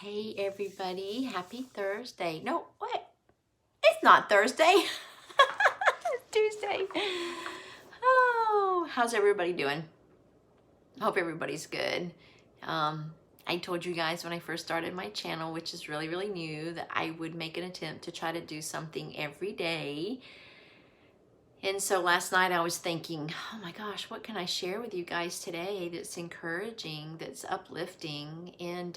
Hey everybody, happy Thursday. No, what? It's not Thursday. It's Tuesday. Oh, how's everybody doing? I hope everybody's good. I told you guys when I first started my channel, which is really new, that I would make an attempt to try to do something every day. And so last night I was thinking, oh my gosh, what can I share with you guys today that's encouraging, that's uplifting? And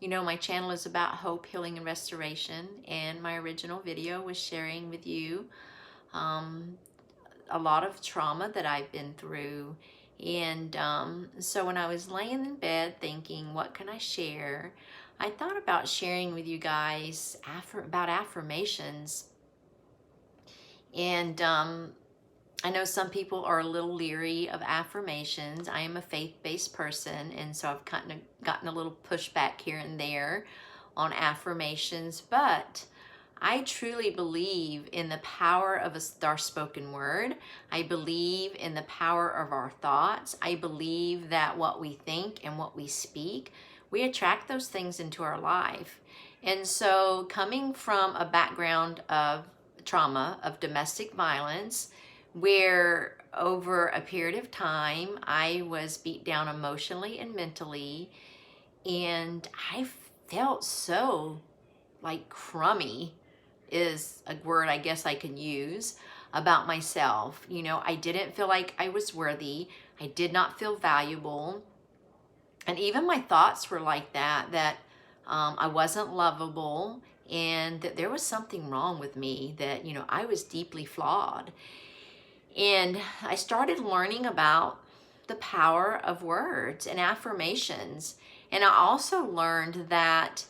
you know, my channel is about hope, healing, and restoration, and my original video was sharing with you a lot of trauma that I've been through. And so when I was laying in bed thinking, what can I share? I thought about sharing with you guys about affirmations. And I know some people are a little leery of affirmations. I am a faith-based person, and so I've kind of gotten a little pushback here and there on affirmations, but I truly believe in the power of our spoken word. I believe in the power of our thoughts. I believe that what we think and what we speak, we attract those things into our life. And so coming from a background of trauma, of domestic violence, where over a period of time I was beat down emotionally and mentally, and I felt so like crummy is a word I guess I can use about myself. You know, I didn't feel like I was worthy. I did not feel valuable. And even my thoughts were like that I wasn't lovable, and that there was something wrong with me, that, you know, I was deeply flawed. And I started learning about the power of words and affirmations. And I also learned that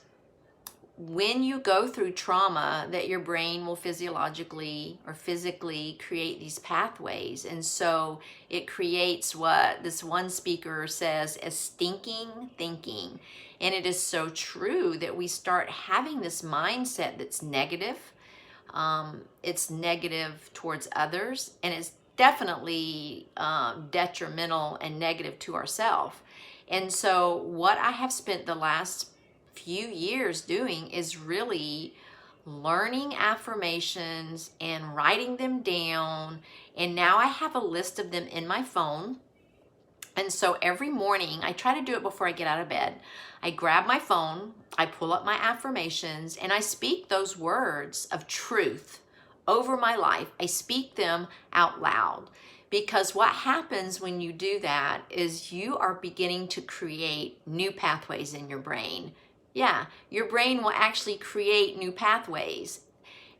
when you go through trauma, that your brain will physiologically or physically create these pathways. And so it creates what this one speaker says as stinking thinking. And it is so true that we start having this mindset that's negative. It's negative towards others, and it's definitely detrimental and negative to ourselves. And so what I have spent the last few years doing is really learning affirmations and writing them down. And now I have a list of them in my phone. And so every morning, I try to do it before I get out of bed. I grab my phone, I pull up my affirmations, and I speak those words of truth over my life. I speak them out loud. Because what happens when you do that is you are beginning to create new pathways in your brain. Yeah, your brain will actually create new pathways.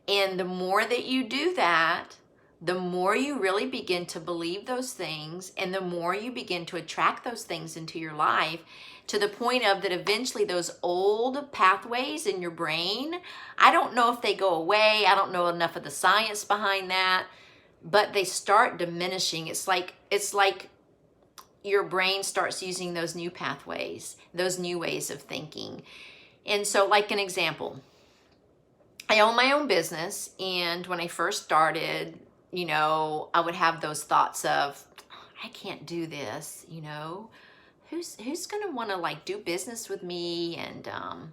And the more that you do that, the more you really begin to believe those things, and the more you begin to attract those things into your life, to the point of that eventually those old pathways in your brain, I don't know if they go away. I don't know enough of the science behind that, but they start diminishing. It's like your brain starts using those new pathways, those new ways of thinking. And so, like an example, I own my own business, and when I first started, you know, I would have those thoughts of, I can't do this, you know, who's gonna want to like do business with me? And I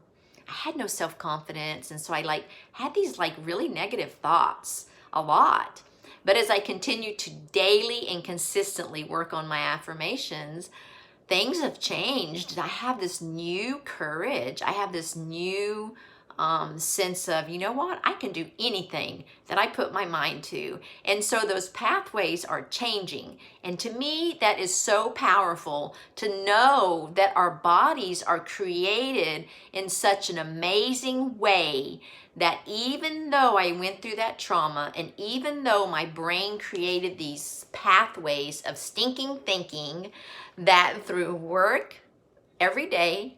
had no self-confidence, and so I like had these like really negative thoughts a lot. But as I continued to daily and consistently work on my affirmations, things have changed. I have this new courage. I have this new sense of, you know what, I can do anything that I put my mind to. And so those pathways are changing. And to me, that is so powerful to know that our bodies are created in such an amazing way that even though I went through that trauma, and even though my brain created these pathways of stinking thinking, that through work every day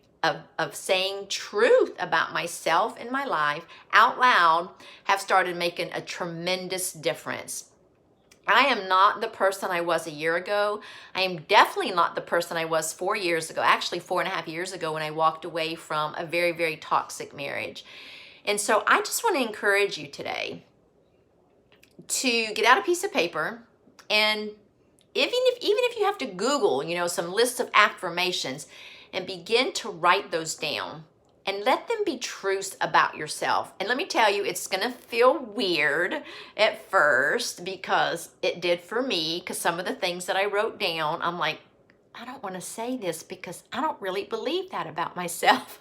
of saying truth about myself and my life out loud, have started making a tremendous difference. I am not the person I was a year ago. I am definitely not the person I was 4 years ago, actually 4.5 years ago, when I walked away from a very toxic marriage. And so I just want to encourage you today to get out a piece of paper, and even if you have to Google, you know, some lists of affirmations, and begin to write those down and let them be truths about yourself. And let me tell you, it's gonna feel weird at first, because it did for me, because some of the things that I wrote down, I'm like, I don't want to say this because I don't really believe that about myself.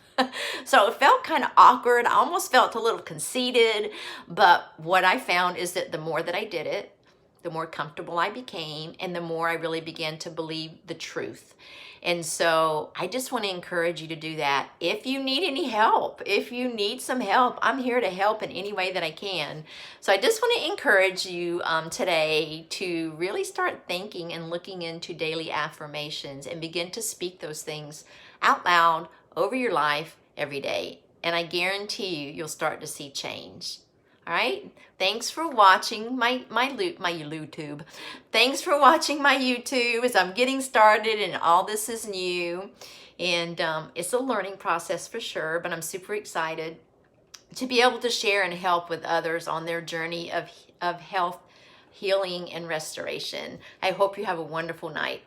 So it felt kind of awkward. I almost felt a little conceited, but what I found is that the more that I did it, the more comfortable I became, and the more I really began to believe the truth. And so I just want to encourage you to do that. If you need any help, if you need some help, I'm here to help in any way that I can. So I just want to encourage you today to really start thinking and looking into daily affirmations and begin to speak those things out loud over your life every day. And I guarantee you'll start to see change. All right. Thanks for watching my YouTube. Thanks for watching my YouTube as I'm getting started and all this is new. And it's a learning process for sure, but I'm super excited to be able to share and help with others on their journey of health, healing, and restoration. I hope you have a wonderful night.